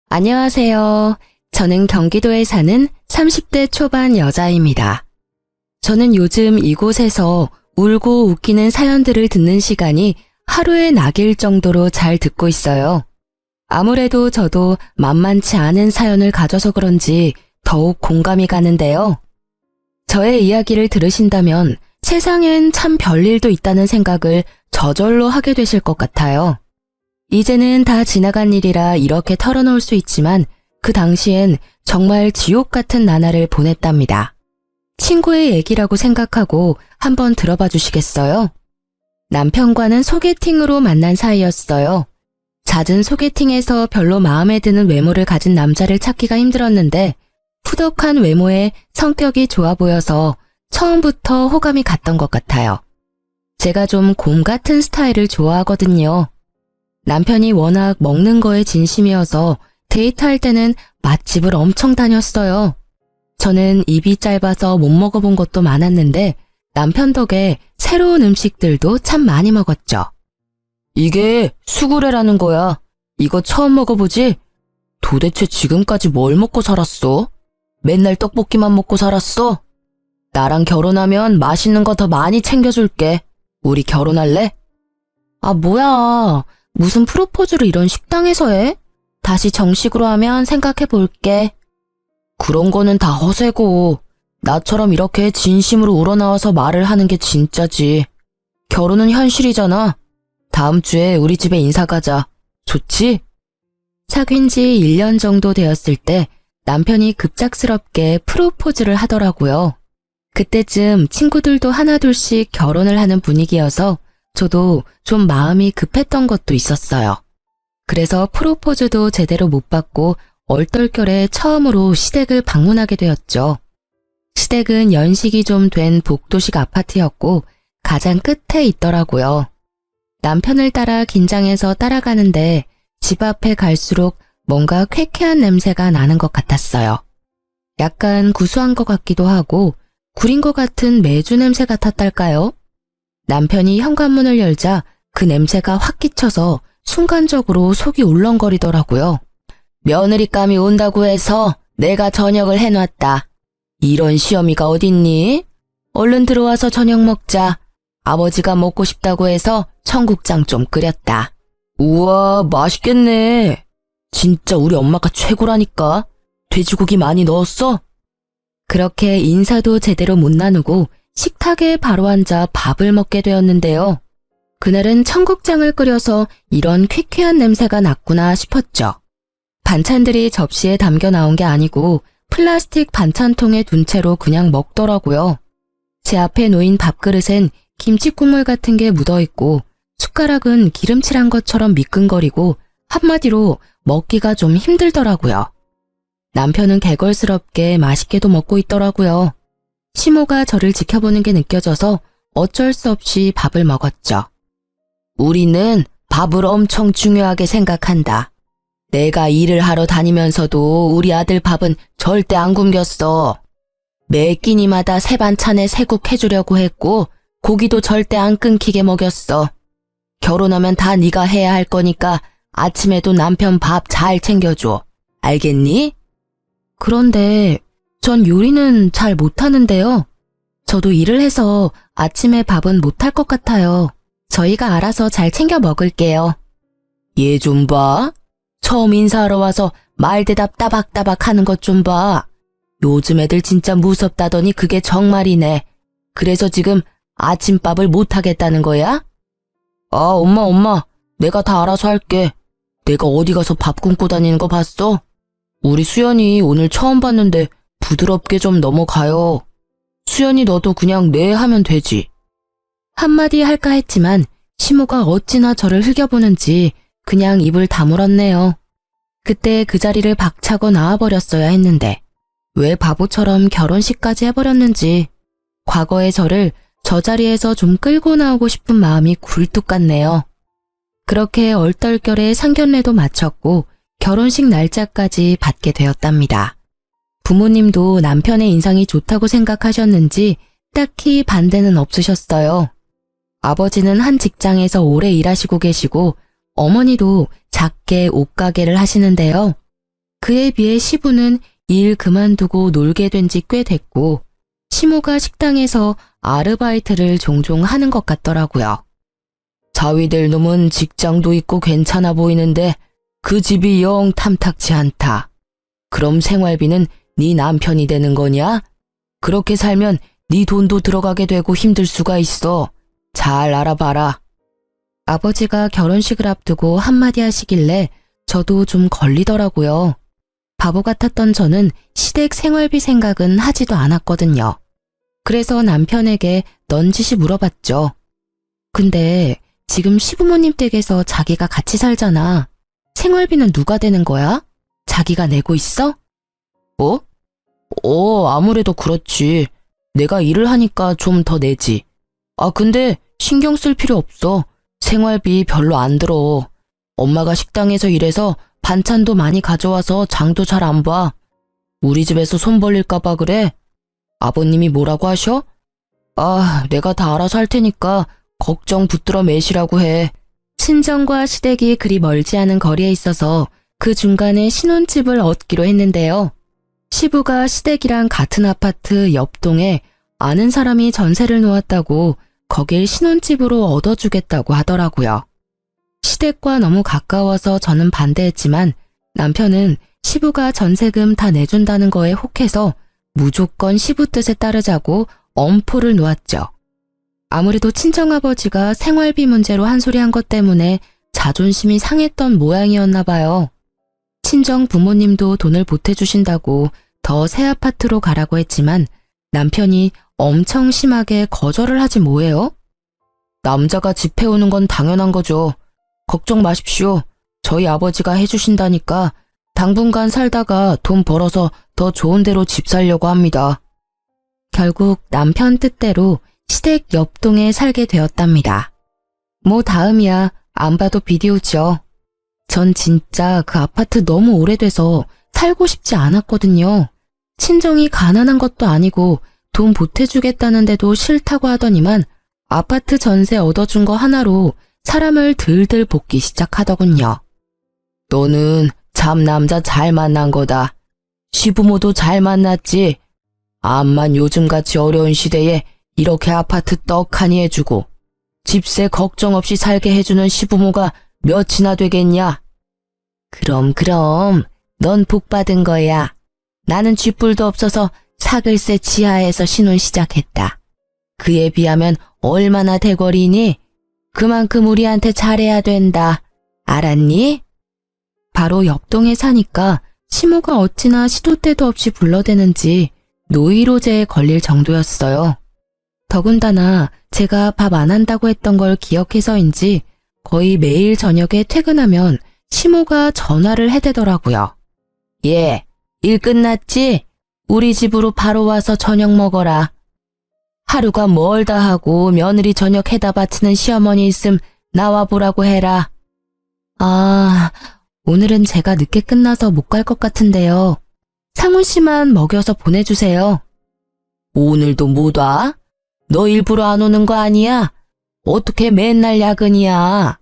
안녕하세요. 저는 경기도에 사는 30대 초반 여자입니다. 저는 요즘 이곳에서 울고 웃기는 사연들을 듣는 시간이 하루에 낙일 정도로 잘 듣고 있어요. 아무래도 저도 만만치 않은 사연을 가져서 그런지 더욱 공감이 가는데요. 저의 이야기를 들으신다면 세상엔 참 별일도 있다는 생각을 저절로 하게 되실 것 같아요. 이제는 다 지나간 일이라 이렇게 털어놓을 수 있지만 그 당시엔 정말 지옥 같은 나날을 보냈답니다. 친구의 얘기라고 생각하고 한번 들어봐 주시겠어요? 남편과는 소개팅으로 만난 사이였어요. 잦은 소개팅에서 별로 마음에 드는 외모를 가진 남자를 찾기가 힘들었는데 후덕한 외모에 성격이 좋아 보여서 처음부터 호감이 갔던 것 같아요. 제가 좀 곰 같은 스타일을 좋아하거든요. 남편이 워낙 먹는 거에 진심이어서 데이트할 때는 맛집을 엄청 다녔어요. 저는 입이 짧아서 못 먹어본 것도 많았는데 남편 덕에 새로운 음식들도 참 많이 먹었죠. 이게 수구레라는 거야. 이거 처음 먹어보지? 도대체 지금까지 뭘 먹고 살았어? 맨날 떡볶이만 먹고 살았어? 나랑 결혼하면 맛있는 거 더 많이 챙겨줄게. 우리 결혼할래? 아, 뭐야. 무슨 프로포즈를 이런 식당에서 해? 다시 정식으로 하면 생각해 볼게. 그런 거는 다 허세고 나처럼 이렇게 진심으로 우러나와서 말을 하는 게 진짜지. 결혼은 현실이잖아. 다음 주에 우리 집에 인사 가자. 좋지? 사귄 지 1년 정도 되었을 때 남편이 급작스럽게 프로포즈를 하더라고요. 그때쯤 친구들도 하나둘씩 결혼을 하는 분위기여서 저도 좀 마음이 급했던 것도 있었어요. 그래서 프로포즈도 제대로 못 받고 얼떨결에 처음으로 시댁을 방문하게 되었죠. 시댁은 연식이 좀 된 복도식 아파트였고 가장 끝에 있더라고요. 남편을 따라 긴장해서 따라가는데 집 앞에 갈수록 뭔가 쾌쾌한 냄새가 나는 것 같았어요. 약간 구수한 것 같기도 하고 구린 것 같은 메주 냄새 같았달까요? 남편이 현관문을 열자 그 냄새가 확 끼쳐서 순간적으로 속이 울렁거리더라고요. 며느리감이 온다고 해서 내가 저녁을 해놨다. 이런 시어미가 어딨니? 얼른 들어와서 저녁 먹자. 아버지가 먹고 싶다고 해서 청국장 좀 끓였다. 우와, 맛있겠네. 진짜 우리 엄마가 최고라니까. 돼지고기 많이 넣었어? 그렇게 인사도 제대로 못 나누고 식탁에 바로 앉아 밥을 먹게 되었는데요. 그날은 청국장을 끓여서 이런 퀴퀴한 냄새가 났구나 싶었죠. 반찬들이 접시에 담겨 나온 게 아니고 플라스틱 반찬통에 둔 채로 그냥 먹더라고요. 제 앞에 놓인 밥그릇엔 김치 국물 같은 게 묻어있고 숟가락은 기름칠한 것처럼 미끈거리고 한마디로 먹기가 좀 힘들더라고요. 남편은 개걸스럽게 맛있게도 먹고 있더라고요. 시모가 저를 지켜보는 게 느껴져서 어쩔 수 없이 밥을 먹었죠. 우리는 밥을 엄청 중요하게 생각한다. 내가 일을 하러 다니면서도 우리 아들 밥은 절대 안 굶겼어. 매 끼니마다 새 반찬에 새국 해주려고 했고 고기도 절대 안 끊기게 먹였어. 결혼하면 다 네가 해야 할 거니까 아침에도 남편 밥 잘 챙겨줘. 알겠니? 그런데 전 요리는 잘 못하는데요. 저도 일을 해서 아침에 밥은 못할 것 같아요. 저희가 알아서 잘 챙겨 먹을게요. 얘 좀 봐. 처음 인사하러 와서 말대답 따박따박 하는 것 좀 봐. 요즘 애들 진짜 무섭다더니 그게 정말이네. 그래서 지금 아침밥을 못하겠다는 거야? 아, 엄마. 내가 다 알아서 할게. 내가 어디 가서 밥 굶고 다니는 거 봤어? 우리 수연이 오늘 처음 봤는데 부드럽게 좀 넘어가요. 수연이 너도 그냥 네 하면 되지. 한마디 할까 했지만 시모가 어찌나 저를 흘겨보는지 그냥 입을 다물었네요. 그때 그 자리를 박차고 나와버렸어야 했는데 왜 바보처럼 결혼식까지 해버렸는지 과거의 저를 저 자리에서 좀 끌고 나오고 싶은 마음이 굴뚝 같네요. 그렇게 얼떨결에 상견례도 마쳤고 결혼식 날짜까지 받게 되었답니다. 부모님도 남편의 인상이 좋다고 생각하셨는지 딱히 반대는 없으셨어요. 아버지는 한 직장에서 오래 일하시고 계시고 어머니도 작게 옷가게를 하시는데요. 그에 비해 시부는 일 그만두고 놀게 된 지 꽤 됐고 시모가 식당에서 아르바이트를 종종 하는 것 같더라고요. 자위될 놈은 직장도 있고 괜찮아 보이는데 그 집이 영 탐탁치 않다. 그럼 생활비는 네 남편이 되는 거냐? 그렇게 살면 네 돈도 들어가게 되고 힘들 수가 있어. 잘 알아봐라. 아버지가 결혼식을 앞두고 한마디 하시길래 저도 좀 걸리더라고요. 바보 같았던 저는 시댁 생활비 생각은 하지도 않았거든요. 그래서 남편에게 넌지시 물어봤죠. 근데 지금 시부모님 댁에서 자기가 같이 살잖아. 생활비는 누가 되는 거야? 자기가 내고 있어? 아무래도 그렇지. 내가 일을 하니까 좀 더 내지. 근데 신경 쓸 필요 없어. 생활비 별로 안 들어. 엄마가 식당에서 일해서 반찬도 많이 가져와서 장도 잘 안 봐. 우리 집에서 손 벌릴까봐 그래. 아버님이 뭐라고 하셔? 내가 다 알아서 할 테니까 걱정 붙들어 매시라고 해. 친정과 시댁이 그리 멀지 않은 거리에 있어서 그 중간에 신혼집을 얻기로 했는데요. 시부가 시댁이랑 같은 아파트 옆동에 아는 사람이 전세를 놓았다고 거길 신혼집으로 얻어주겠다고 하더라고요. 시댁과 너무 가까워서 저는 반대했지만 남편은 시부가 전세금 다 내준다는 거에 혹해서 무조건 시부 뜻에 따르자고 엄포를 놓았죠. 아무래도 친정아버지가 생활비 문제로 한 소리 한 것 때문에 자존심이 상했던 모양이었나 봐요. 친정 부모님도 돈을 보태주신다고 더 새 아파트로 가라고 했지만 남편이 엄청 심하게 거절을 하지 뭐예요? 남자가 집 해오는 건 당연한 거죠. 걱정 마십시오. 저희 아버지가 해주신다니까 당분간 살다가 돈 벌어서 더 좋은 데로 집 살려고 합니다. 결국 남편 뜻대로 시댁 옆동에 살게 되었답니다. 뭐 다음이야. 안 봐도 비디오죠. 전 진짜 그 아파트 너무 오래돼서 살고 싶지 않았거든요. 친정이 가난한 것도 아니고 돈 보태주겠다는데도 싫다고 하더니만 아파트 전세 얻어준 거 하나로 사람을 들들 볶기 시작하더군요. 너는 참 남자 잘 만난 거다. 시부모도 잘 만났지. 암만 요즘같이 어려운 시대에 이렇게 아파트 떡하니 해주고 집세 걱정 없이 살게 해주는 시부모가 몇이나 되겠냐? 그럼 넌 복 받은 거야. 나는 쥐뿔도 없어서 사글세 지하에서 신혼 시작했다. 그에 비하면 얼마나 대거리니? 그만큼 우리한테 잘해야 된다. 알았니? 바로 옆동에 사니까 시모가 어찌나 시도 때도 없이 불러대는지 노이로제에 걸릴 정도였어요. 더군다나 제가 밥 안 한다고 했던 걸 기억해서인지 거의 매일 저녁에 퇴근하면 시모가 전화를 해대더라고요. 일 끝났지? 우리 집으로 바로 와서 저녁 먹어라. 하루가 멀다 하고 며느리 저녁 해다 바치는 시어머니 있음 나와보라고 해라. 오늘은 제가 늦게 끝나서 못 갈 것 같은데요. 상훈 씨만 먹여서 보내주세요. 오늘도 못 와? 너 일부러 안 오는 거 아니야? 어떻게 맨날 야근이야?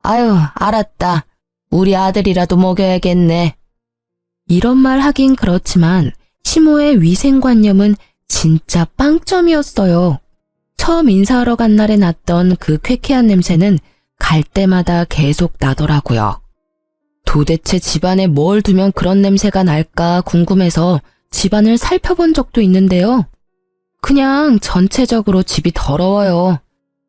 아유, 알았다. 우리 아들이라도 먹여야겠네. 이런 말 하긴 그렇지만 시모의 위생관념은 진짜 빵점이었어요. 처음 인사하러 간 날에 났던 그 쾌쾌한 냄새는 갈 때마다 계속 나더라고요. 도대체 집안에 뭘 두면 그런 냄새가 날까 궁금해서 집안을 살펴본 적도 있는데요. 그냥 전체적으로 집이 더러워요.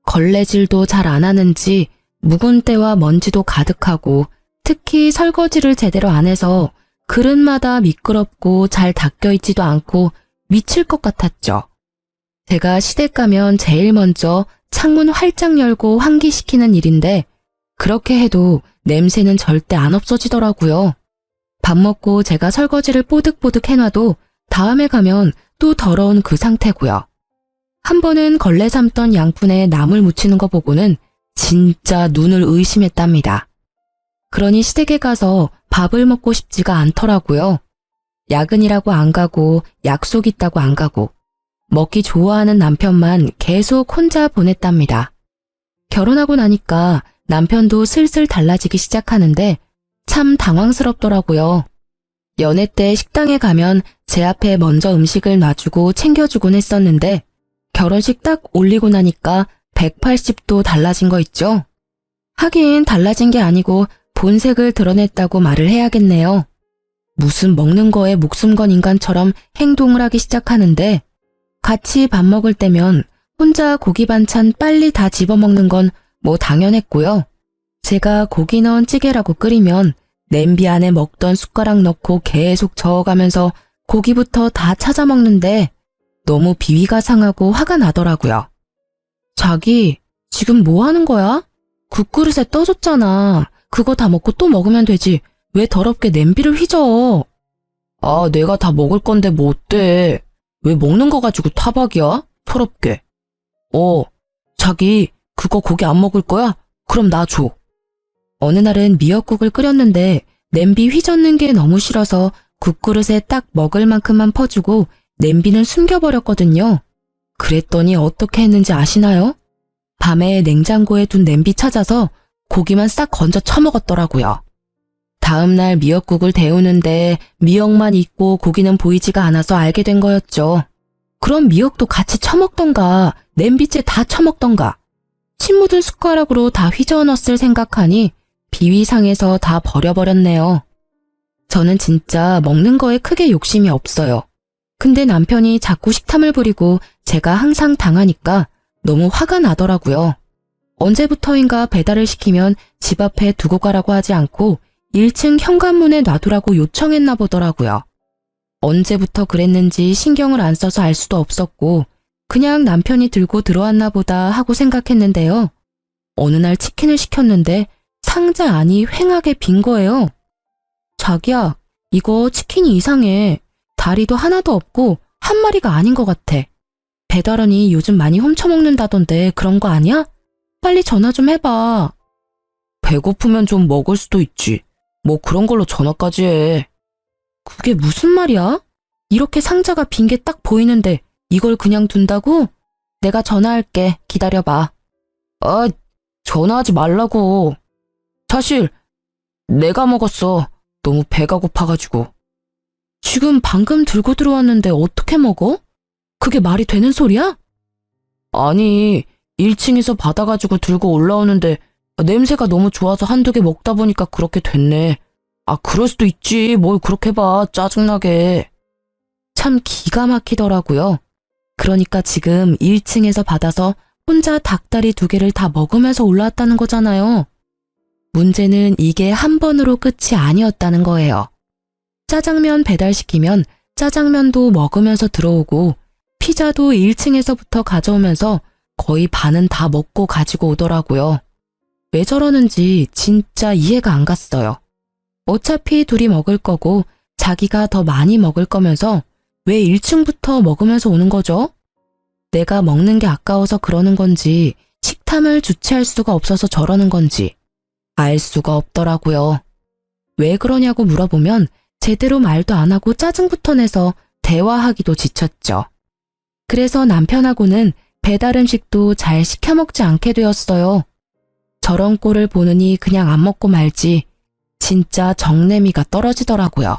걸레질도 잘 안 하는지 묵은 때와 먼지도 가득하고 특히 설거지를 제대로 안 해서 그릇마다 미끄럽고 잘 닦여 있지도 않고 미칠 것 같았죠. 제가 시댁 가면 제일 먼저 창문 활짝 열고 환기시키는 일인데 그렇게 해도 냄새는 절대 안 없어지더라고요. 밥 먹고 제가 설거지를 뽀득뽀득 해놔도 다음에 가면 또 더러운 그 상태고요. 한 번은 걸레 삶던 양푼에 나물 묻히는 거 보고는 진짜 눈을 의심했답니다. 그러니 시댁에 가서 밥을 먹고 싶지가 않더라고요. 야근이라고 안 가고 약속 있다고 안 가고 먹기 좋아하는 남편만 계속 혼자 보냈답니다. 결혼하고 나니까 남편도 슬슬 달라지기 시작하는데 참 당황스럽더라고요. 연애 때 식당에 가면 제 앞에 먼저 음식을 놔주고 챙겨주곤 했었는데 결혼식 딱 올리고 나니까 180도 달라진 거 있죠? 하긴 달라진 게 아니고 본색을 드러냈다고 말을 해야겠네요. 무슨 먹는 거에 목숨 건 인간처럼 행동을 하기 시작하는데 같이 밥 먹을 때면 혼자 고기 반찬 빨리 다 집어먹는 건 뭐 당연했고요. 제가 고기 넣은 찌개라고 끓이면 냄비 안에 먹던 숟가락 넣고 계속 저어가면서 고기부터 다 찾아 먹는데 너무 비위가 상하고 화가 나더라고요. 자기, 지금 뭐 하는 거야? 국그릇에 떠줬잖아. 그거 다 먹고 또 먹으면 되지. 왜 더럽게 냄비를 휘저? 아, 내가 다 먹을 건데 뭐 어때? 왜 먹는 거 가지고 타박이야? 더럽게. 자기, 그거 고기 안 먹을 거야? 그럼 나 줘. 어느 날은 미역국을 끓였는데 냄비 휘젓는 게 너무 싫어서 국그릇에 딱 먹을 만큼만 퍼주고 냄비는 숨겨버렸거든요. 그랬더니 어떻게 했는지 아시나요? 밤에 냉장고에 둔 냄비 찾아서 고기만 싹 건져 처먹었더라고요. 다음날 미역국을 데우는데 미역만 있고 고기는 보이지가 않아서 알게 된 거였죠. 그럼 미역도 같이 처먹던가 냄비째 다 처먹던가 침 묻은 숟가락으로 다 휘저어 넣었을 생각하니 비위상해서 다 버려버렸네요. 저는 진짜 먹는 거에 크게 욕심이 없어요. 근데 남편이 자꾸 식탐을 부리고 제가 항상 당하니까 너무 화가 나더라고요. 언제부터인가 배달을 시키면 집 앞에 두고 가라고 하지 않고 1층 현관문에 놔두라고 요청했나 보더라고요. 언제부터 그랬는지 신경을 안 써서 알 수도 없었고 그냥 남편이 들고 들어왔나 보다 하고 생각했는데요. 어느 날 치킨을 시켰는데 상자 안이 휑하게 빈 거예요. 자기야, 이거 치킨이 이상해. 다리도 하나도 없고 한 마리가 아닌 것 같아. 배달원이 요즘 많이 훔쳐먹는다던데 그런 거 아니야? 빨리 전화 좀 해봐. 배고프면 좀 먹을 수도 있지. 뭐 그런 걸로 전화까지 해. 그게 무슨 말이야? 이렇게 상자가 빈 게 딱 보이는데 이걸 그냥 둔다고? 내가 전화할게. 기다려봐. 아, 전화하지 말라고. 사실 내가 먹었어. 너무 배가 고파가지고. 지금 방금 들고 들어왔는데 어떻게 먹어? 그게 말이 되는 소리야? 아니, 1층에서 받아가지고 들고 올라오는데 냄새가 너무 좋아서 한두 개 먹다 보니까 그렇게 됐네. 아, 그럴 수도 있지. 뭘 그렇게 봐. 짜증나게. 참 기가 막히더라고요. 그러니까 지금 1층에서 받아서 혼자 닭다리 2개를 다 먹으면서 올라왔다는 거잖아요. 문제는 이게 한 번으로 끝이 아니었다는 거예요. 짜장면 배달시키면 짜장면도 먹으면서 들어오고 피자도 1층에서부터 가져오면서 거의 반은 다 먹고 가지고 오더라고요. 왜 저러는지 진짜 이해가 안 갔어요. 어차피 둘이 먹을 거고 자기가 더 많이 먹을 거면서 왜 1층부터 먹으면서 오는 거죠? 내가 먹는 게 아까워서 그러는 건지 식탐을 주체할 수가 없어서 저러는 건지 알 수가 없더라고요. 왜 그러냐고 물어보면 제대로 말도 안 하고 짜증부터 내서 대화하기도 지쳤죠. 그래서 남편하고는 배달 음식도 잘 시켜 먹지 않게 되었어요. 저런 꼴을 보느니 그냥 안 먹고 말지 진짜 정내미가 떨어지더라고요.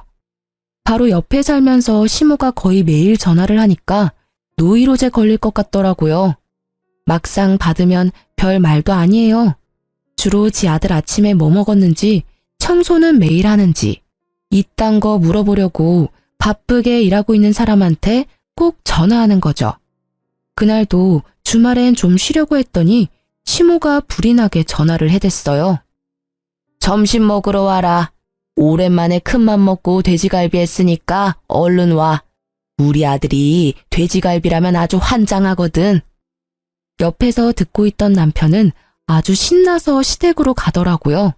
바로 옆에 살면서 시모가 거의 매일 전화를 하니까 노이로제 걸릴 것 같더라고요. 막상 받으면 별 말도 아니에요. 주로 지 아들 아침에 뭐 먹었는지, 청소는 매일 하는지, 이딴 거 물어보려고 바쁘게 일하고 있는 사람한테 꼭 전화하는 거죠. 그날도 주말엔 좀 쉬려고 했더니 시모가 불이 나게 전화를 해댔어요. 점심 먹으러 와라. 오랜만에 큰맘 먹고 돼지갈비 했으니까 얼른 와. 우리 아들이 돼지갈비라면 아주 환장하거든. 옆에서 듣고 있던 남편은 아주 신나서 시댁으로 가더라고요.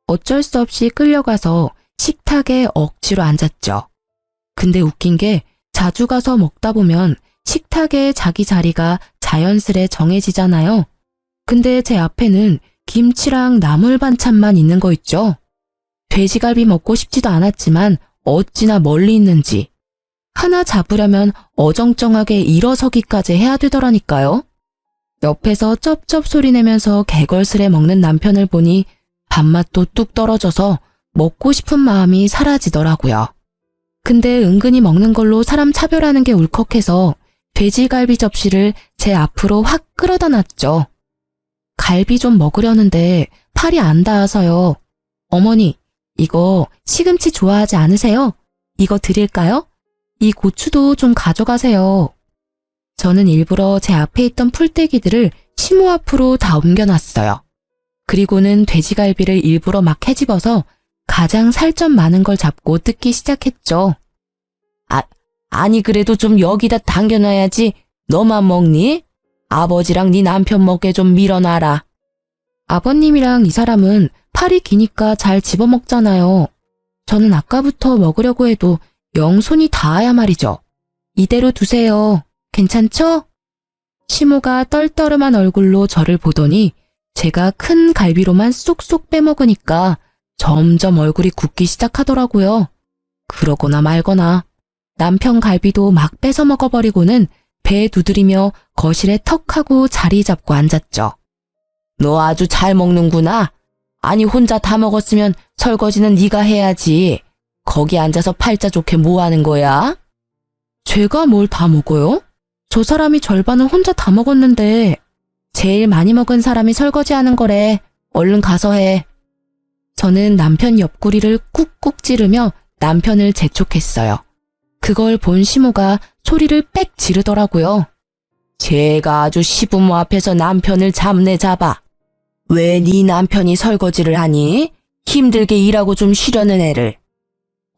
어쩔 수 없이 끌려가서 식탁에 억지로 앉았죠. 근데 웃긴 게 자주 가서 먹다 보면 식탁에 자기 자리가 자연스레 정해지잖아요. 근데 제 앞에는 김치랑 나물 반찬만 있는 거 있죠. 돼지갈비 먹고 싶지도 않았지만 어찌나 멀리 있는지. 하나 잡으려면 어정쩡하게 일어서기까지 해야 되더라니까요. 옆에서 쩝쩝 소리 내면서 개걸스레 먹는 남편을 보니 밥맛도 뚝 떨어져서 먹고 싶은 마음이 사라지더라고요. 근데 은근히 먹는 걸로 사람 차별하는 게 울컥해서 돼지갈비 접시를 제 앞으로 확 끌어다 놨죠. 갈비 좀 먹으려는데 팔이 안 닿아서요. 어머니, 이거 시금치 좋아하지 않으세요? 이거 드릴까요? 이 고추도 좀 가져가세요. 저는 일부러 제 앞에 있던 풀떼기들을 시모 앞으로 다 옮겨놨어요. 그리고는 돼지갈비를 일부러 막 헤집어서 가장 살 좀 많은 걸 잡고 뜯기 시작했죠. 아니 그래도 좀 여기다 당겨놔야지. 너만 먹니? 아버지랑 네 남편 먹게 좀 밀어놔라. 아버님이랑 이 사람은 팔이 기니까 잘 집어먹잖아요. 저는 아까부터 먹으려고 해도 영 손이 닿아야 말이죠. 이대로 두세요. 괜찮죠? 시모가 떨떠름한 얼굴로 저를 보더니 제가 큰 갈비로만 쏙쏙 빼먹으니까 점점 얼굴이 굳기 시작하더라고요. 그러거나 말거나 남편 갈비도 막 뺏어 먹어버리고는 배에 두드리며 거실에 턱 하고 자리 잡고 앉았죠. 너 아주 잘 먹는구나. 아니 혼자 다 먹었으면 설거지는 네가 해야지. 거기 앉아서 팔자 좋게 뭐 하는 거야? 제가 뭘 다 먹어요? 저 사람이 절반은 혼자 다 먹었는데 제일 많이 먹은 사람이 설거지하는 거래. 얼른 가서 해. 저는 남편 옆구리를 꾹꾹 찌르며 남편을 재촉했어요. 그걸 본 시모가 소리를 빽 지르더라고요. 제가 아주 시부모 앞에서 남편을 잡네 잡아. 왜 네 남편이 설거지를 하니? 힘들게 일하고 좀 쉬려는 애를.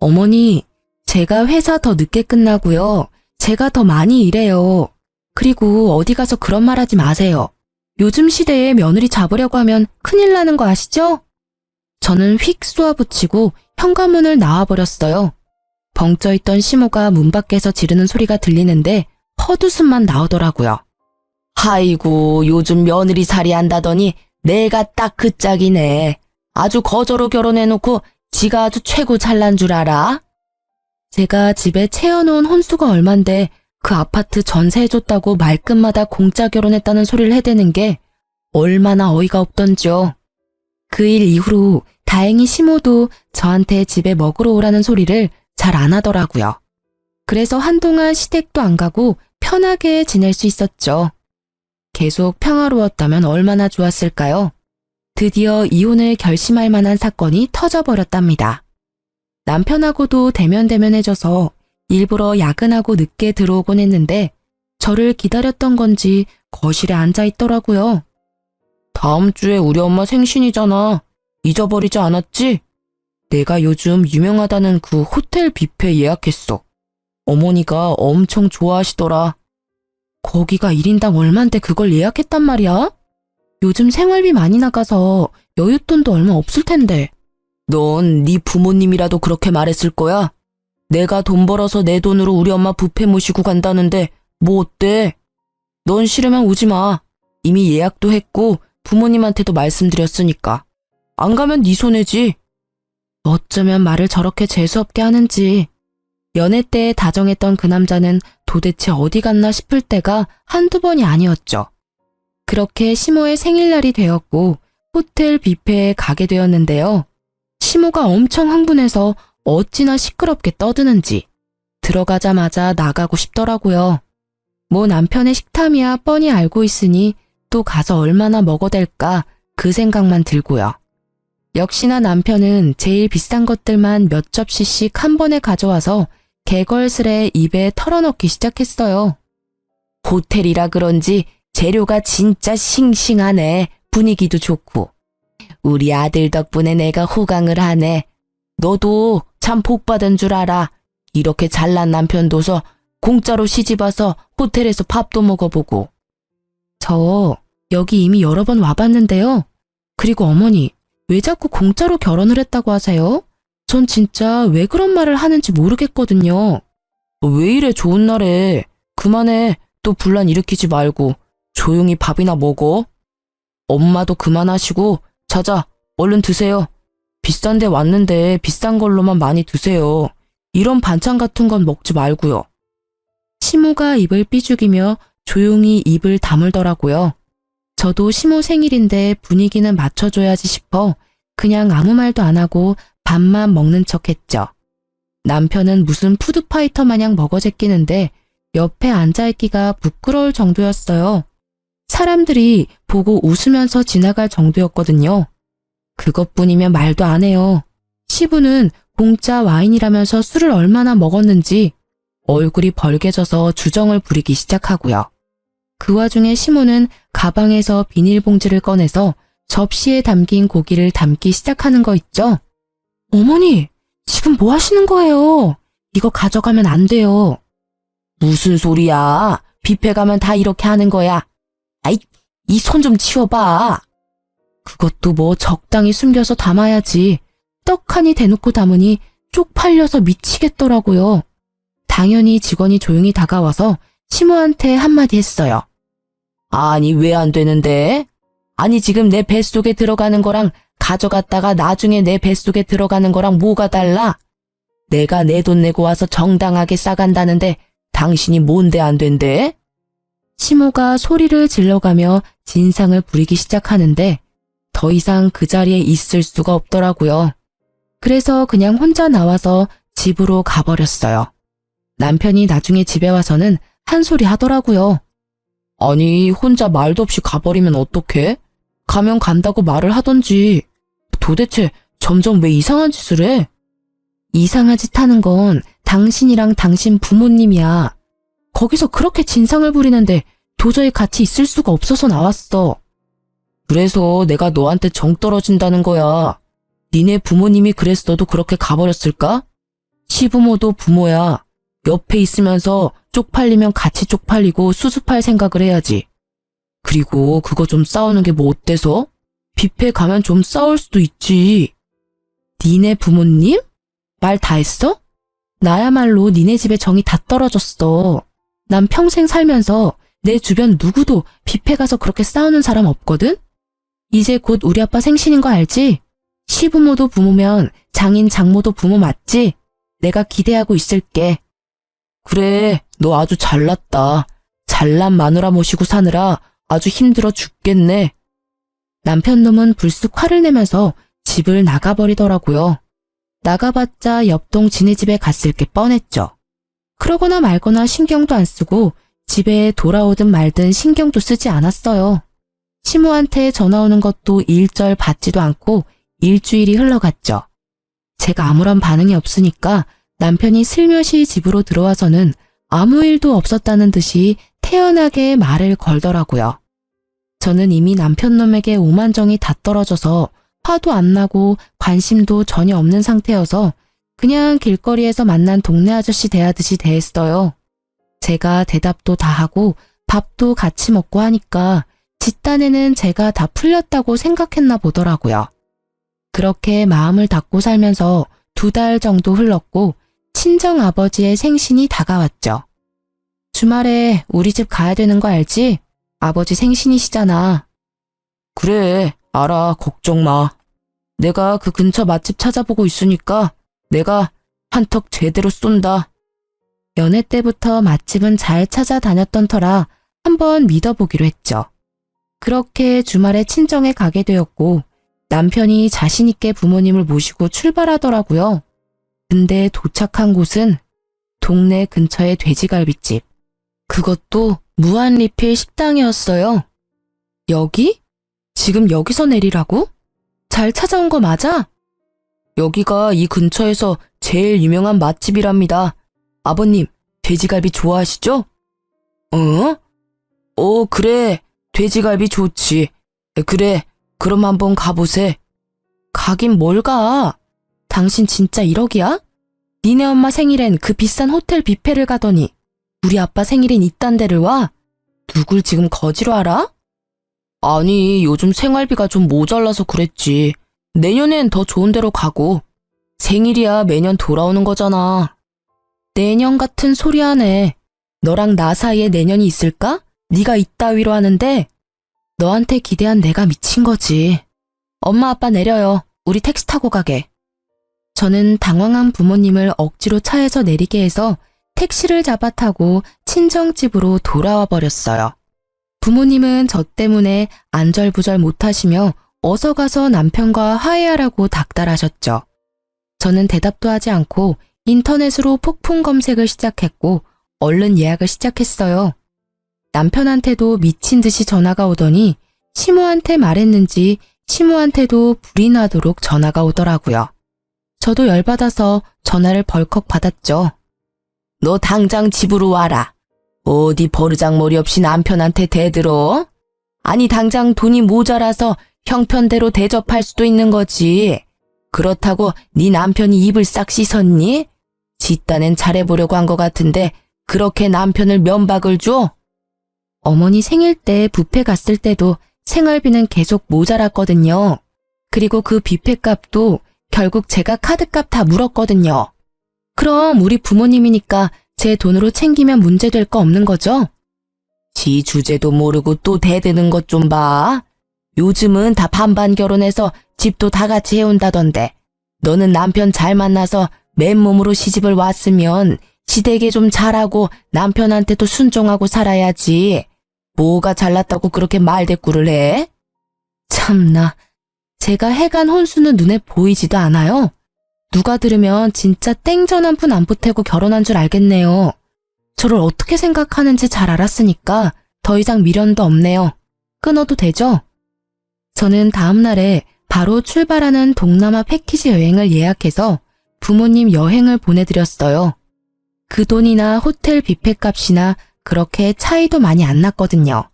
어머니, 제가 회사 더 늦게 끝나고요. 제가 더 많이 일해요. 그리고 어디 가서 그런 말 하지 마세요. 요즘 시대에 며느리 잡으려고 하면 큰일 나는 거 아시죠? 저는 휙 쏘아붙이고 현관문을 나와버렸어요. 벙쪄있던 시모가 문 밖에서 지르는 소리가 들리는데 헛웃음만 나오더라고요. 아이고 요즘 며느리 살이 한다더니 내가 딱 그 짝이네. 아주 거저로 결혼해놓고 지가 아주 최고 잘난 줄 알아? 제가 집에 채워놓은 혼수가 얼만데 그 아파트 전세해줬다고 말끝마다 공짜 결혼했다는 소리를 해대는 게 얼마나 어이가 없던지요. 그 일 이후로 다행히 시모도 저한테 집에 먹으러 오라는 소리를 잘 안 하더라고요. 그래서 한동안 시댁도 안 가고 편하게 지낼 수 있었죠. 계속 평화로웠다면 얼마나 좋았을까요? 드디어 이혼을 결심할 만한 사건이 터져버렸답니다. 남편하고도 대면대면해져서 일부러 야근하고 늦게 들어오곤 했는데 저를 기다렸던 건지 거실에 앉아있더라고요. 다음 주에 우리 엄마 생신이잖아. 잊어버리지 않았지? 내가 요즘 유명하다는 그 호텔 뷔페 예약했어. 어머니가 엄청 좋아하시더라. 거기가 1인당 얼만데 그걸 예약했단 말이야? 요즘 생활비 많이 나가서 여윳돈도 얼마 없을 텐데. 넌 네 부모님이라도 그렇게 말했을 거야? 내가 돈 벌어서 내 돈으로 우리 엄마 뷔페 모시고 간다는데 뭐 어때? 넌 싫으면 오지 마. 이미 예약도 했고 부모님한테도 말씀드렸으니까. 안 가면 네 손해지. 어쩌면 말을 저렇게 재수없게 하는지. 연애 때 다정했던 그 남자는 도대체 어디 갔나 싶을 때가 한두 번이 아니었죠. 그렇게 시모의 생일날이 되었고 호텔 뷔페에 가게 되었는데요. 시모가 엄청 흥분해서 어찌나 시끄럽게 떠드는지 들어가자마자 나가고 싶더라고요. 뭐 남편의 식탐이야 뻔히 알고 있으니 또 가서 얼마나 먹어댈까 그 생각만 들고요. 역시나 남편은 제일 비싼 것들만 몇 접시씩 한 번에 가져와서 개걸스레 입에 털어넣기 시작했어요. 호텔이라 그런지 재료가 진짜 싱싱하네. 분위기도 좋고. 우리 아들 덕분에 내가 호강을 하네. 너도 참 복받은 줄 알아. 이렇게 잘난 남편 둬서 공짜로 시집와서 호텔에서 밥도 먹어보고. 저 여기 이미 여러 번 와봤는데요. 그리고 어머니, 왜 자꾸 공짜로 결혼을 했다고 하세요? 전 진짜 왜 그런 말을 하는지 모르겠거든요. 왜 이래 좋은 날에. 그만해. 또 분란 일으키지 말고 조용히 밥이나 먹어. 엄마도 그만하시고 자자 얼른 드세요. 비싼 데 왔는데 비싼 걸로만 많이 드세요. 이런 반찬 같은 건 먹지 말고요. 시모가 입을 삐죽이며 조용히 입을 다물더라고요. 저도 시모 생일인데 분위기는 맞춰줘야지 싶어 그냥 아무 말도 안 하고 밥만 먹는 척 했죠. 남편은 무슨 푸드파이터 마냥 먹어제끼는데 옆에 앉아있기가 부끄러울 정도였어요. 사람들이 보고 웃으면서 지나갈 정도였거든요. 그것뿐이면 말도 안 해요. 시부는 공짜 와인이라면서 술을 얼마나 먹었는지 얼굴이 벌개져서 주정을 부리기 시작하고요. 그 와중에 시모는 가방에서 비닐봉지를 꺼내서 접시에 담긴 고기를 담기 시작하는 거 있죠? 어머니, 지금 뭐 하시는 거예요? 이거 가져가면 안 돼요. 무슨 소리야? 뷔페 가면 다 이렇게 하는 거야. 아이, 이 손 좀 치워봐. 그것도 뭐 적당히 숨겨서 담아야지. 떡하니 대놓고 담으니 쪽팔려서 미치겠더라고요. 당연히 직원이 조용히 다가와서 시모한테 한마디 했어요. 아니, 왜 안 되는데? 아니, 지금 내 뱃속에 들어가는 거랑 가져갔다가 나중에 내 뱃속에 들어가는 거랑 뭐가 달라? 내가 내 돈 내고 와서 정당하게 싸간다는데 당신이 뭔데 안 된대? 시모가 소리를 질러가며 진상을 부리기 시작하는데 더 이상 그 자리에 있을 수가 없더라고요. 그래서 그냥 혼자 나와서 집으로 가버렸어요. 남편이 나중에 집에 와서는 한 소리 하더라고요. 아니, 혼자 말도 없이 가버리면 어떡해? 가면 간다고 말을 하던지. 도대체 점점 왜 이상한 짓을 해? 이상한 짓 하는 건 당신이랑 당신 부모님이야. 거기서 그렇게 진상을 부리는데 도저히 같이 있을 수가 없어서 나왔어. 그래서 내가 너한테 정 떨어진다는 거야. 니네 부모님이 그랬어도 그렇게 가버렸을까? 시부모도 부모야. 옆에 있으면서 쪽팔리면 같이 쪽팔리고 수습할 생각을 해야지. 그리고 그거 좀 싸우는 게 뭐 어때서? 뷔페 가면 좀 싸울 수도 있지. 니네 부모님? 말 다 했어? 나야말로 니네 집에 정이 다 떨어졌어. 난 평생 살면서 내 주변 누구도 뷔페 가서 그렇게 싸우는 사람 없거든? 이제 곧 우리 아빠 생신인 거 알지? 시부모도 부모면 장인 장모도 부모 맞지? 내가 기대하고 있을게. 그래, 너 아주 잘났다. 잘난 마누라 모시고 사느라 아주 힘들어 죽겠네. 남편 놈은 불쑥 화를 내면서 집을 나가버리더라고요. 나가봤자 옆동 지네 집에 갔을 게 뻔했죠. 그러거나 말거나 신경도 안 쓰고 집에 돌아오든 말든 신경도 쓰지 않았어요. 시모한테 전화 오는 것도 일절 받지도 않고 일주일이 흘러갔죠. 제가 아무런 반응이 없으니까 남편이 슬며시 집으로 들어와서는 아무 일도 없었다는 듯이 태연하게 말을 걸더라고요. 저는 이미 남편 놈에게 오만정이 다 떨어져서 화도 안 나고 관심도 전혀 없는 상태여서 그냥 길거리에서 만난 동네 아저씨 대하듯이 대했어요. 제가 대답도 다 하고 밥도 같이 먹고 하니까 지 딴에는 제가 다 풀렸다고 생각했나 보더라고요. 그렇게 마음을 닫고 살면서 2달 정도 흘렀고 친정아버지의 생신이 다가왔죠. 주말에 우리 집 가야 되는 거 알지? 아버지 생신이시잖아. 그래, 알아. 걱정 마. 내가 그 근처 맛집 찾아보고 있으니까 내가 한턱 제대로 쏜다. 연애 때부터 맛집은 잘 찾아다녔던 터라 한번 믿어보기로 했죠. 그렇게 주말에 친정에 가게 되었고 남편이 자신있게 부모님을 모시고 출발하더라고요. 근데 도착한 곳은 동네 근처의 돼지갈비집. 그것도 무한리필 식당이었어요. 여기? 지금 여기서 내리라고? 잘 찾아온 거 맞아? 여기가 이 근처에서 제일 유명한 맛집이랍니다. 아버님, 돼지갈비 좋아하시죠? 그래. 돼지갈비 좋지. 그래, 그럼 한번 가보세. 가긴 뭘 가? 당신 진짜 1억이야? 니네 엄마 생일엔 그 비싼 호텔 뷔페를 가더니 우리 아빠 생일엔 이딴 데를 와? 누굴 지금 거지로 알아? 아니, 요즘 생활비가 좀 모자라서 그랬지. 내년엔 더 좋은 데로 가고. 생일이야 매년 돌아오는 거잖아. 내년 같은 소리 하네. 너랑 나 사이에 내년이 있을까? 네가 이따위로 하는데 너한테 기대한 내가 미친 거지. 엄마 아빠 내려요. 우리 택시 타고 가게. 저는 당황한 부모님을 억지로 차에서 내리게 해서 택시를 잡아 타고 친정집으로 돌아와 버렸어요. 부모님은 저 때문에 안절부절 못하시며 어서 가서 남편과 화해하라고 닥달하셨죠. 저는 대답도 하지 않고 인터넷으로 폭풍 검색을 시작했고 얼른 예약을 시작했어요. 남편한테도 미친 듯이 전화가 오더니 시모한테 말했는지 시모한테도 불이 나도록 전화가 오더라고요. 저도 열받아서 전화를 벌컥 받았죠. 너 당장 집으로 와라. 어디 버르장머리 없이 남편한테 대들어? 아니 당장 돈이 모자라서 형편대로 대접할 수도 있는 거지. 그렇다고 네 남편이 입을 싹 씻었니? 지 딴엔 잘해보려고 한 것 같은데 그렇게 남편을 면박을 줘? 어머니 생일 때 뷔페 갔을 때도 생활비는 계속 모자랐거든요. 그리고 그 뷔페 값도 결국 제가 카드값 다 물었거든요. 그럼 우리 부모님이니까 제 돈으로 챙기면 문제될 거 없는 거죠? 지 주제도 모르고 또 대드는 것 좀 봐. 요즘은 다 반반 결혼해서 집도 다 같이 해온다던데. 너는 남편 잘 만나서 맨몸으로 시집을 왔으면 시댁에 좀 잘하고 남편한테도 순종하고 살아야지. 뭐가 잘났다고 그렇게 말대꾸를 해? 참나, 제가 해간 혼수는 눈에 보이지도 않아요. 누가 들으면 진짜 땡전 한 푼 안 보태고 결혼한 줄 알겠네요. 저를 어떻게 생각하는지 잘 알았으니까 더 이상 미련도 없네요. 끊어도 되죠? 저는 다음 날에 바로 출발하는 동남아 패키지 여행을 예약해서 부모님 여행을 보내드렸어요. 그 돈이나 호텔 뷔페 값이나 그렇게 차이도 많이 안 났거든요.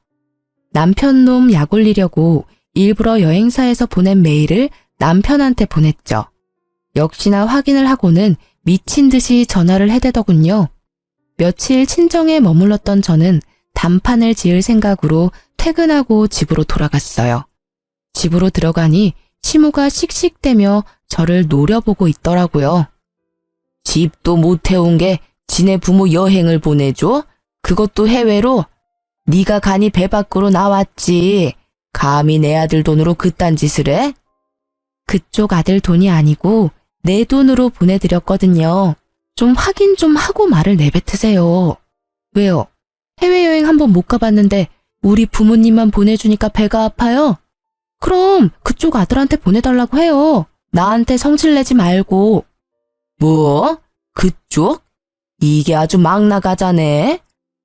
남편 놈 약 올리려고 일부러 여행사에서 보낸 메일을 남편한테 보냈죠. 역시나 확인을 하고는 미친 듯이 전화를 해대더군요. 며칠 친정에 머물렀던 저는 단판을 지을 생각으로 퇴근하고 집으로 돌아갔어요. 집으로 들어가니 시모가 씩씩대며 저를 노려보고 있더라고요. 집도 못 해온 게 지네 부모 여행을 보내줘? 그것도 해외로? 네가 가니 배 밖으로 나왔지. 감히 내 아들 돈으로 그딴 짓을 해? 그쪽 아들 돈이 아니고 내 돈으로 보내드렸거든요. 좀 확인 좀 하고 말을 내뱉으세요. 왜요? 해외여행 한번 못 가봤는데 우리 부모님만 보내주니까 배가 아파요? 그럼 그쪽 아들한테 보내달라고 해요. 나한테 성질내지 말고. 뭐? 그쪽? 이게 아주 막 나가자네.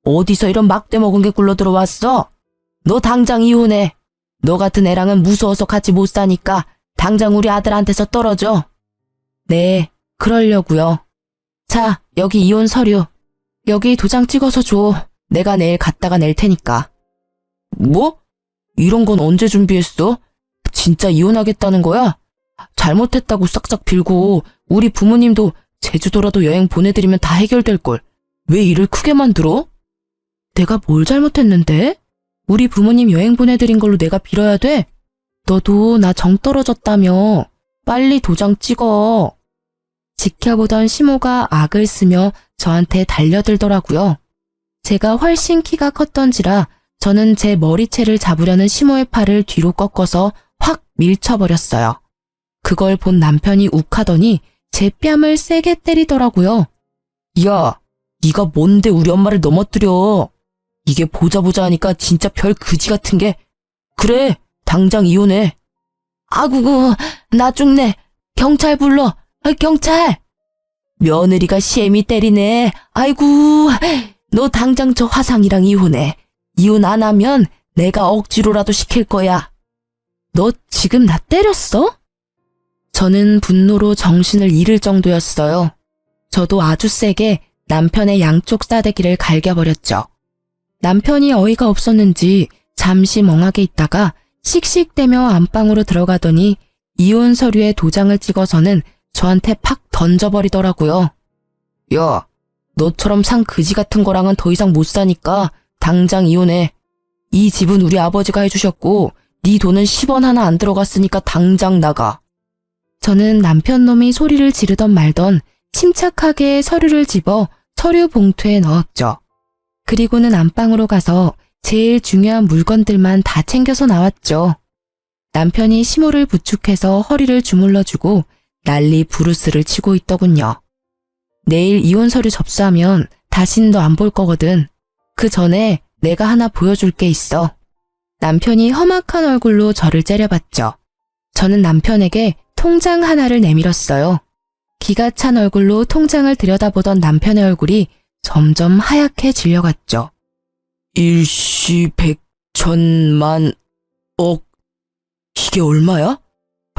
어디서 이런 막대 먹은 게 굴러 들어왔어? 너 당장 이혼해. 너 같은 애랑은 무서워서 같이 못 사니까 당장 우리 아들한테서 떨어져. 네, 그러려고요. 자, 여기 이혼 서류. 여기 도장 찍어서 줘. 내가 내일 갖다가 낼 테니까. 뭐? 이런 건 언제 준비했어? 진짜 이혼하겠다는 거야? 잘못했다고 싹싹 빌고 우리 부모님도 제주도라도 여행 보내드리면 다 해결될걸. 왜 일을 크게 만들어? 내가 뭘 잘못했는데? 우리 부모님 여행 보내드린 걸로 내가 빌어야 돼? 너도 나 정 떨어졌다며. 빨리 도장 찍어. 지켜보던 시모가 악을 쓰며 저한테 달려들더라고요. 제가 훨씬 키가 컸던지라 저는 제 머리채를 잡으려는 시모의 팔을 뒤로 꺾어서 확 밀쳐버렸어요. 그걸 본 남편이 욱하더니 제 뺨을 세게 때리더라고요. 야, 네가 뭔데 우리 엄마를 넘어뜨려. 이게 보자 하니까 진짜 별 그지 같은 게. 그래, 당장 이혼해. 아구구, 나 죽네. 경찰 불러. 경찰. 며느리가 시애미 때리네. 아이고, 너 당장 저 화상이랑 이혼해. 이혼 안 하면 내가 억지로라도 시킬 거야. 너 지금 나 때렸어? 저는 분노로 정신을 잃을 정도였어요. 저도 아주 세게 남편의 양쪽 싸대기를 갈겨버렸죠. 남편이 어이가 없었는지 잠시 멍하게 있다가 씩씩대며 안방으로 들어가더니 이혼 서류에 도장을 찍어서는 저한테 팍 던져버리더라고요. 야, 너처럼 상 그지 같은 거랑은 더 이상 못 사니까 당장 이혼해. 이 집은 우리 아버지가 해주셨고 네 돈은 10원 하나 안 들어갔으니까 당장 나가. 저는 남편 놈이 소리를 지르던 말던 침착하게 서류를 집어 서류 봉투에 넣었죠. 그리고는 안방으로 가서 제일 중요한 물건들만 다 챙겨서 나왔죠. 남편이 시모를 부축해서 허리를 주물러주고 난리 부르스를 치고 있더군요. 내일 이혼 서류 접수하면 다신 너 안 볼 거거든. 그 전에 내가 하나 보여줄 게 있어. 남편이 험악한 얼굴로 저를 째려봤죠. 저는 남편에게 통장 하나를 내밀었어요. 기가 찬 얼굴로 통장을 들여다보던 남편의 얼굴이 점점 하얗게 질려갔죠. 일시 백천만 억. 이게 얼마야?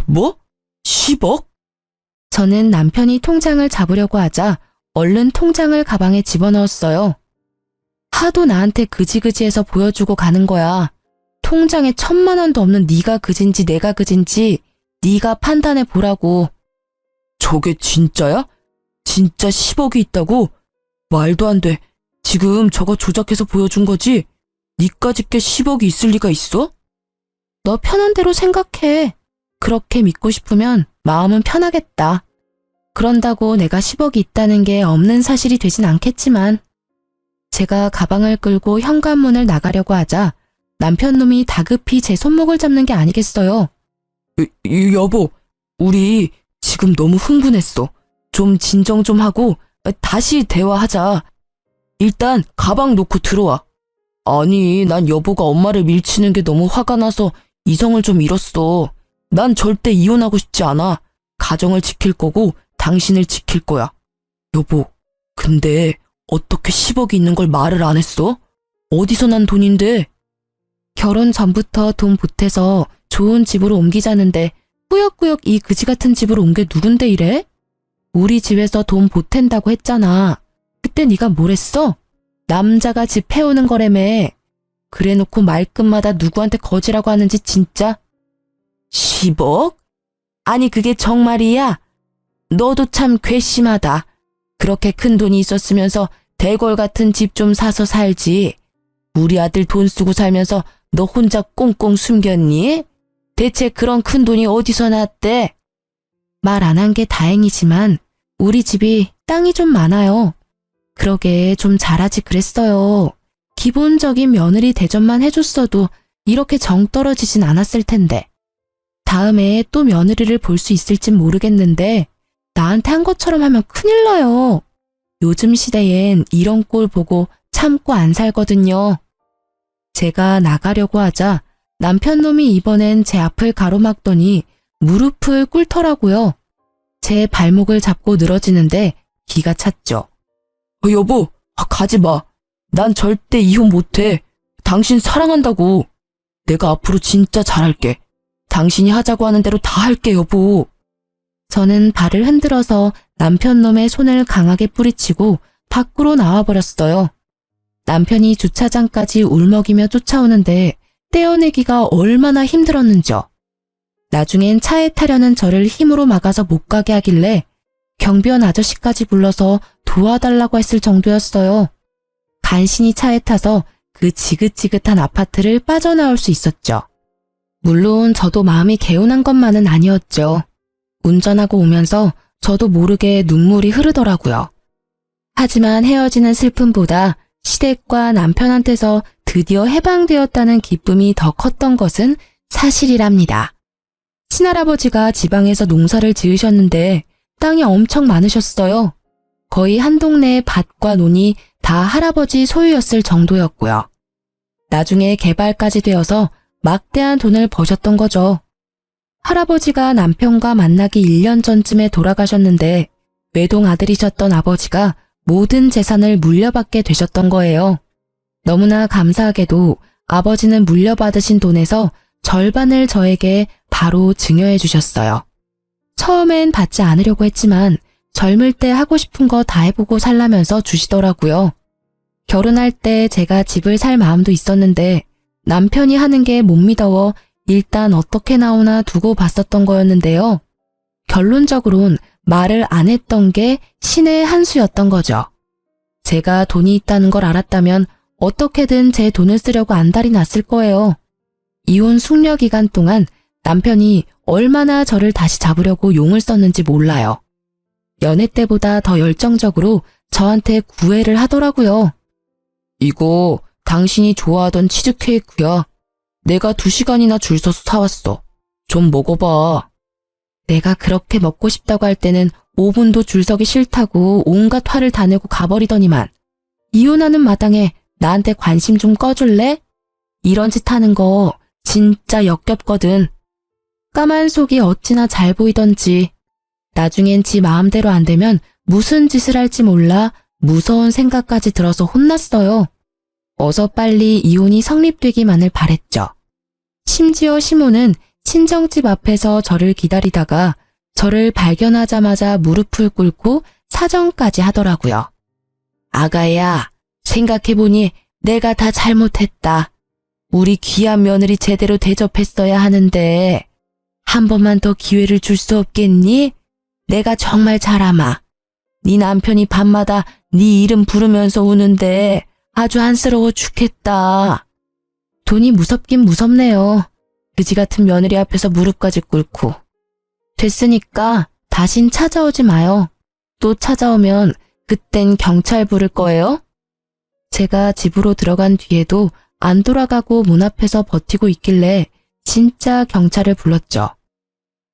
뭐? 10억? 저는 남편이 통장을 잡으려고 하자 얼른 통장을 가방에 집어넣었어요. 하도 나한테 그지그지해서 보여주고 가는 거야. 통장에 1,000만 원도 없는 네가 그진지 내가 그진지 네가 판단해 보라고. 저게 진짜야? 진짜 10억이 있다고? 말도 안 돼. 지금 저거 조작해서 보여준 거지? 니까짓 게 10억이 있을 리가 있어? 너 편한 대로 생각해. 그렇게 믿고 싶으면 마음은 편하겠다. 그런다고 내가 10억이 있다는 게 없는 사실이 되진 않겠지만. 제가 가방을 끌고 현관문을 나가려고 하자 남편 놈이 다급히 제 손목을 잡는 게 아니겠어요. 여보, 우리 지금 너무 흥분했어. 좀 진정 좀 하고 다시 대화하자. 일단 가방 놓고 들어와. 아니, 난 여보가 엄마를 밀치는 게 너무 화가 나서 이성을 좀 잃었어. 난 절대 이혼하고 싶지 않아. 가정을 지킬 거고 당신을 지킬 거야. 여보, 근데 어떻게 10억이 있는 걸 말을 안 했어? 어디서 난 돈인데? 결혼 전부터 돈 보태서 좋은 집으로 옮기자는데 꾸역꾸역 이 그지 같은 집으로 온 게 누군데 이래? 우리 집에서 돈 보탠다고 했잖아. 그때 네가 뭘 했어? 남자가 집 해오는 거라며. 그래놓고 말끝마다 누구한테 거지라고 하는지 진짜. 10억? 아니 그게 정말이야? 너도 참 괘씸하다. 그렇게 큰 돈이 있었으면서 대궐 같은 집 좀 사서 살지. 우리 아들 돈 쓰고 살면서 너 혼자 꽁꽁 숨겼니? 대체 그런 큰 돈이 어디서 났대? 말 안 한 게 다행이지만 우리 집이 땅이 좀 많아요. 그러게 좀 잘하지 그랬어요. 기본적인 며느리 대접만 해줬어도 이렇게 정 떨어지진 않았을 텐데. 다음에 또 며느리를 볼 수 있을진 모르겠는데 나한테 한 것처럼 하면 큰일 나요. 요즘 시대엔 이런 꼴 보고 참고 안 살거든요. 제가 나가려고 하자 남편 놈이 이번엔 제 앞을 가로막더니 무릎을 꿇더라고요. 제 발목을 잡고 늘어지는데 기가 찼죠. 여보, 가지 마. 난 절대 이혼 못해. 당신 사랑한다고. 내가 앞으로 진짜 잘할게. 당신이 하자고 하는 대로 다 할게, 여보. 저는 발을 흔들어서 남편 놈의 손을 강하게 뿌리치고 밖으로 나와버렸어요. 남편이 주차장까지 울먹이며 쫓아오는데 떼어내기가 얼마나 힘들었는지요. 나중엔 차에 타려는 저를 힘으로 막아서 못 가게 하길래 경비원 아저씨까지 불러서 도와달라고 했을 정도였어요. 간신히 차에 타서 그 지긋지긋한 아파트를 빠져나올 수 있었죠. 물론 저도 마음이 개운한 것만은 아니었죠. 운전하고 오면서 저도 모르게 눈물이 흐르더라고요. 하지만 헤어지는 슬픔보다 시댁과 남편한테서 드디어 해방되었다는 기쁨이 더 컸던 것은 사실이랍니다. 친할아버지가 지방에서 농사를 지으셨는데 땅이 엄청 많으셨어요. 거의 한 동네의 밭과 논이 다 할아버지 소유였을 정도였고요. 나중에 개발까지 되어서 막대한 돈을 버셨던 거죠. 할아버지가 남편과 만나기 1년 전쯤에 돌아가셨는데 외동 아들이셨던 아버지가 모든 재산을 물려받게 되셨던 거예요. 너무나 감사하게도 아버지는 물려받으신 돈에서 절반을 저에게 바로 증여해 주셨어요. 처음엔 받지 않으려고 했지만 젊을 때 하고 싶은 거 다 해보고 살라면서 주시더라고요. 결혼할 때 제가 집을 살 마음도 있었는데 남편이 하는 게 못 믿어워 일단 어떻게 나오나 두고 봤었던 거였는데요. 결론적으론 말을 안 했던 게 신의 한 수였던 거죠. 제가 돈이 있다는 걸 알았다면 어떻게든 제 돈을 쓰려고 안달이 났을 거예요. 이혼 숙려 기간 동안 남편이 얼마나 저를 다시 잡으려고 용을 썼는지 몰라요. 연애 때보다 더 열정적으로 저한테 구애를 하더라고요. 이거 당신이 좋아하던 치즈케이크야. 내가 2시간이나 줄 서서 사왔어. 좀 먹어봐. 내가 그렇게 먹고 싶다고 할 때는 5분도 줄 서기 싫다고 온갖 화를 다 내고 가버리더니만 이혼하는 마당에 나한테 관심 좀 꺼줄래? 이런 짓 하는 거 진짜 역겹거든. 까만 속이 어찌나 잘 보이던지. 나중엔 지 마음대로 안 되면 무슨 짓을 할지 몰라 무서운 생각까지 들어서 혼났어요. 어서 빨리 이혼이 성립되기만을 바랬죠. 심지어 시모는 친정집 앞에서 저를 기다리다가 저를 발견하자마자 무릎을 꿇고 사정까지 하더라고요. 아가야, 생각해보니 내가 다 잘못했다. 우리 귀한 며느리 제대로 대접했어야 하는데 한 번만 더 기회를 줄 수 없겠니? 내가 정말 잘 아마. 네 남편이 밤마다 네 이름 부르면서 우는데 아주 안쓰러워 죽겠다. 돈이 무섭긴 무섭네요. 그지 같은 며느리 앞에서 무릎까지 꿇고. 됐으니까 다신 찾아오지 마요. 또 찾아오면 그땐 경찰 부를 거예요? 제가 집으로 들어간 뒤에도 안 돌아가고 문 앞에서 버티고 있길래 진짜 경찰을 불렀죠.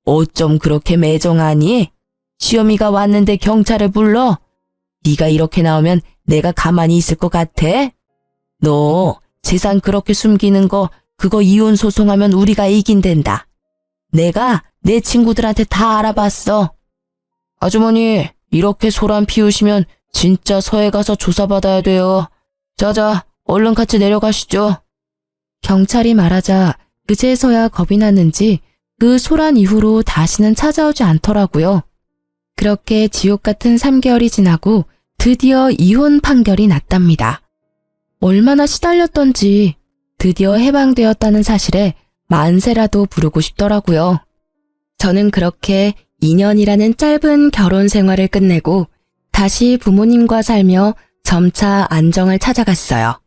어쩜 그렇게 매정하니? 시어미가 왔는데 경찰을 불러? 네가 이렇게 나오면 내가 가만히 있을 것 같아? 너 재산 그렇게 숨기는 거 그거 이혼 소송하면 우리가 이긴댄다. 내가 내 친구들한테 다 알아봤어. 아주머니, 이렇게 소란 피우시면 진짜 서해 가서 조사받아야 돼요. 자자, 얼른 같이 내려가시죠. 경찰이 말하자 그제서야 겁이 났는지 그 소란 이후로 다시는 찾아오지 않더라고요. 그렇게 지옥 같은 3개월이 지나고 드디어 이혼 판결이 났답니다. 얼마나 시달렸던지 드디어 해방되었다는 사실에 만세라도 부르고 싶더라고요. 저는 그렇게 2년이라는 짧은 결혼 생활을 끝내고 다시 부모님과 살며 점차 안정을 찾아갔어요.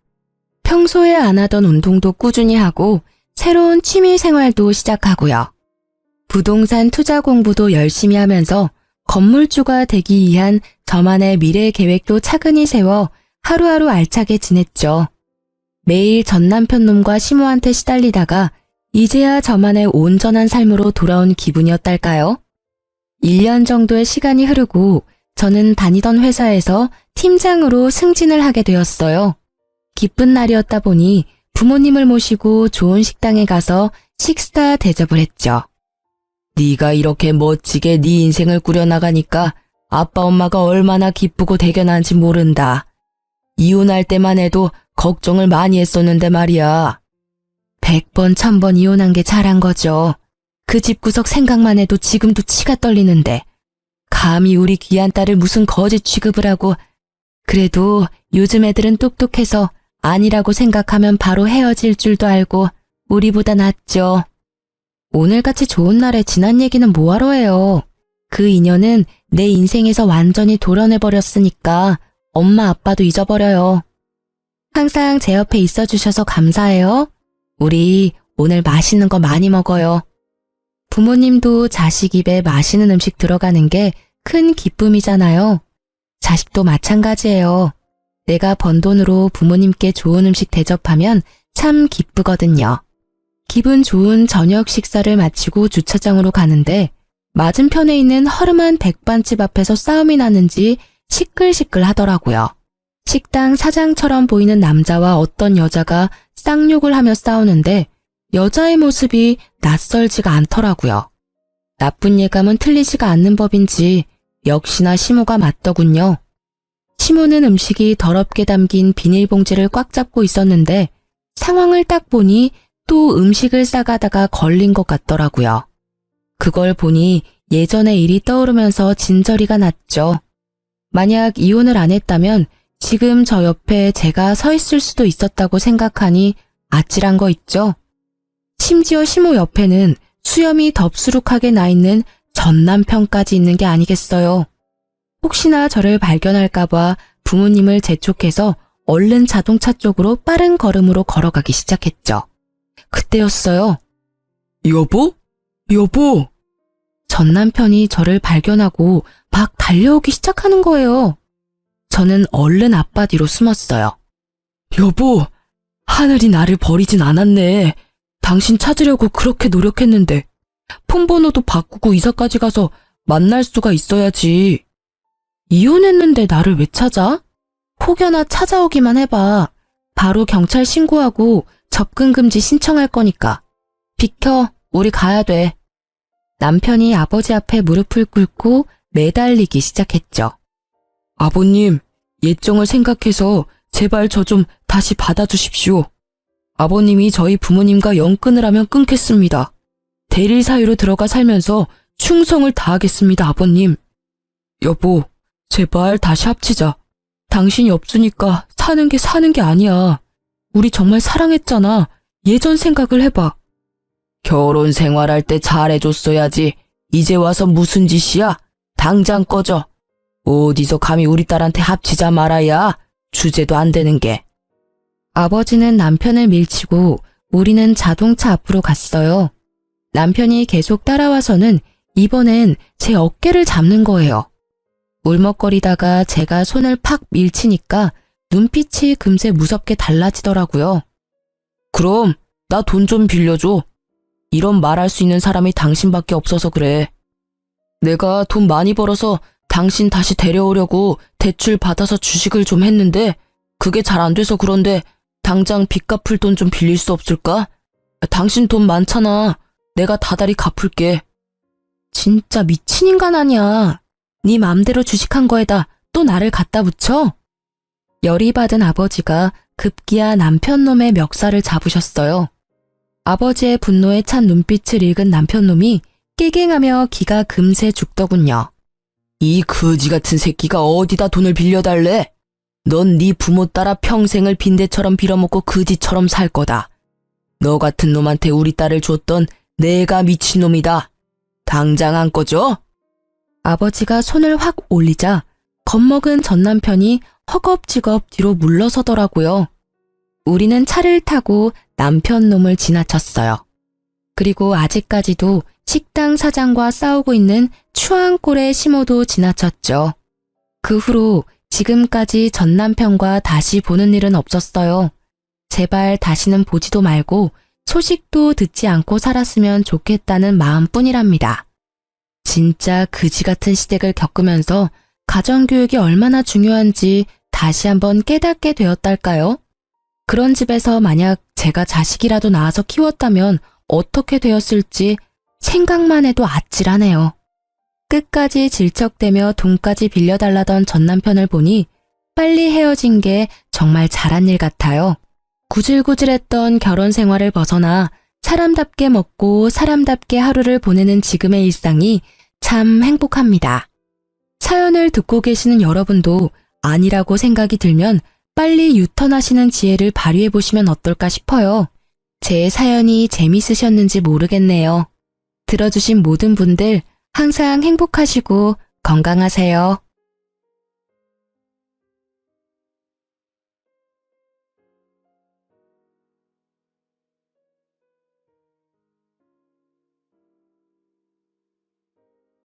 평소에 안 하던 운동도 꾸준히 하고 새로운 취미 생활도 시작하고요. 부동산 투자 공부도 열심히 하면서 건물주가 되기 위한 저만의 미래 계획도 차근히 세워 하루하루 알차게 지냈죠. 매일 전 남편 놈과 시모한테 시달리다가 이제야 저만의 온전한 삶으로 돌아온 기분이었달까요? 1년 정도의 시간이 흐르고 저는 다니던 회사에서 팀장으로 승진을 하게 되었어요. 기쁜 날이었다 보니 부모님을 모시고 좋은 식당에 가서 식사 대접을 했죠. 네가 이렇게 멋지게 네 인생을 꾸려나가니까 아빠 엄마가 얼마나 기쁘고 대견한지 모른다. 이혼할 때만 해도 걱정을 많이 했었는데 말이야. 100번 1000번 이혼한 게 잘한 거죠. 그 집구석 생각만 해도 지금도 치가 떨리는데 감히 우리 귀한 딸을 무슨 거짓 취급을 하고. 그래도 요즘 애들은 똑똑해서 아니라고 생각하면 바로 헤어질 줄도 알고 우리보다 낫죠. 오늘같이 좋은 날에 지난 얘기는 뭐하러 해요. 그 인연은 내 인생에서 완전히 도려내버렸으니까 엄마 아빠도 잊어버려요. 항상 제 옆에 있어주셔서 감사해요. 우리 오늘 맛있는 거 많이 먹어요. 부모님도 자식 입에 맛있는 음식 들어가는 게 큰 기쁨이잖아요. 자식도 마찬가지예요. 내가 번 돈으로 부모님께 좋은 음식 대접하면 참 기쁘거든요. 기분 좋은 저녁 식사를 마치고 주차장으로 가는데 맞은편에 있는 허름한 백반집 앞에서 싸움이 났는지 시끌시끌 하더라고요. 식당 사장처럼 보이는 남자와 어떤 여자가 쌍욕을 하며 싸우는데 여자의 모습이 낯설지가 않더라고요. 나쁜 예감은 틀리지가 않는 법인지 역시나 시모가 맞더군요. 시모는 음식이 더럽게 담긴 비닐봉지를 꽉 잡고 있었는데 상황을 딱 보니 또 음식을 싸가다가 걸린 것 같더라고요. 그걸 보니 예전의 일이 떠오르면서 진저리가 났죠. 만약 이혼을 안 했다면 지금 저 옆에 제가 서 있을 수도 있었다고 생각하니 아찔한 거 있죠. 심지어 시모 옆에는 수염이 덥수룩하게 나 있는 전 남편까지 있는 게 아니겠어요. 혹시나 저를 발견할까봐 부모님을 재촉해서 얼른 자동차 쪽으로 빠른 걸음으로 걸어가기 시작했죠. 그때였어요. 여보? 여보! 전 남편이 저를 발견하고 막 달려오기 시작하는 거예요. 저는 얼른 아빠 뒤로 숨었어요. 여보, 하늘이 나를 버리진 않았네. 당신 찾으려고 그렇게 노력했는데 폰번호도 바꾸고 이사까지 가서 만날 수가 있어야지. 이혼했는데 나를 왜 찾아? 혹여나 찾아오기만 해봐. 바로 경찰 신고하고 접근금지 신청할 거니까. 비켜, 우리 가야 돼. 남편이 아버지 앞에 무릎을 꿇고 매달리기 시작했죠. 아버님, 예정을 생각해서 제발 저 좀 다시 받아주십시오. 아버님이 저희 부모님과 연 끊으라면 끊겠습니다. 대릴 사유로 들어가 살면서 충성을 다하겠습니다, 아버님. 여보, 제발 다시 합치자. 당신이 없으니까 사는 게 아니야. 우리 정말 사랑했잖아. 예전 생각을 해봐. 결혼 생활할 때 잘해줬어야지. 이제 와서 무슨 짓이야? 당장 꺼져. 어디서 감히 우리 딸한테 합치자 말아야. 주제도 안 되는 게. 아버지는 남편을 밀치고 우리는 자동차 앞으로 갔어요. 남편이 계속 따라와서는 이번엔 제 어깨를 잡는 거예요. 울먹거리다가 제가 손을 팍 밀치니까 눈빛이 금세 무섭게 달라지더라고요. 그럼 나 돈 좀 빌려줘. 이런 말할 수 있는 사람이 당신밖에 없어서 그래. 내가 돈 많이 벌어서 당신 다시 데려오려고 대출 받아서 주식을 좀 했는데 그게 잘 안 돼서 그런데 당장 빚 갚을 돈 좀 빌릴 수 없을까? 당신 돈 많잖아. 내가 다달이 갚을게. 진짜 미친 인간 아니야. 네 맘대로 주식한 거에다 또 나를 갖다 붙여? 열이 받은 아버지가 급기야 남편 놈의 멱살을 잡으셨어요. 아버지의 분노에 찬 눈빛을 읽은 남편 놈이 깨갱하며 기가 금세 죽더군요. 이 거지 같은 새끼가 어디다 돈을 빌려달래? 넌 네 부모 따라 평생을 빈대처럼 빌어먹고 거지처럼 살 거다. 너 같은 놈한테 우리 딸을 줬던 내가 미친놈이다. 당장 안 꺼져? 아버지가 손을 확 올리자 겁먹은 전 남편이 허겁지겁 뒤로 물러서더라고요. 우리는 차를 타고 남편 놈을 지나쳤어요. 그리고 아직까지도 식당 사장과 싸우고 있는 추앙골의 시모도 지나쳤죠. 그 후로 지금까지 전 남편과 다시 보는 일은 없었어요. 제발 다시는 보지도 말고 소식도 듣지 않고 살았으면 좋겠다는 마음뿐이랍니다. 진짜 그지 같은 시댁을 겪으면서 가정교육이 얼마나 중요한지 다시 한번 깨닫게 되었달까요? 그런 집에서 만약 제가 자식이라도 낳아서 키웠다면 어떻게 되었을지 생각만 해도 아찔하네요. 끝까지 질척대며 돈까지 빌려달라던 전 남편을 보니 빨리 헤어진 게 정말 잘한 일 같아요. 구질구질했던 결혼 생활을 벗어나 사람답게 먹고 사람답게 하루를 보내는 지금의 일상이 참 행복합니다. 사연을 듣고 계시는 여러분도 아니라고 생각이 들면 빨리 유턴하시는 지혜를 발휘해 보시면 어떨까 싶어요. 제 사연이 재밌으셨는지 모르겠네요. 들어주신 모든 분들 항상 행복하시고 건강하세요.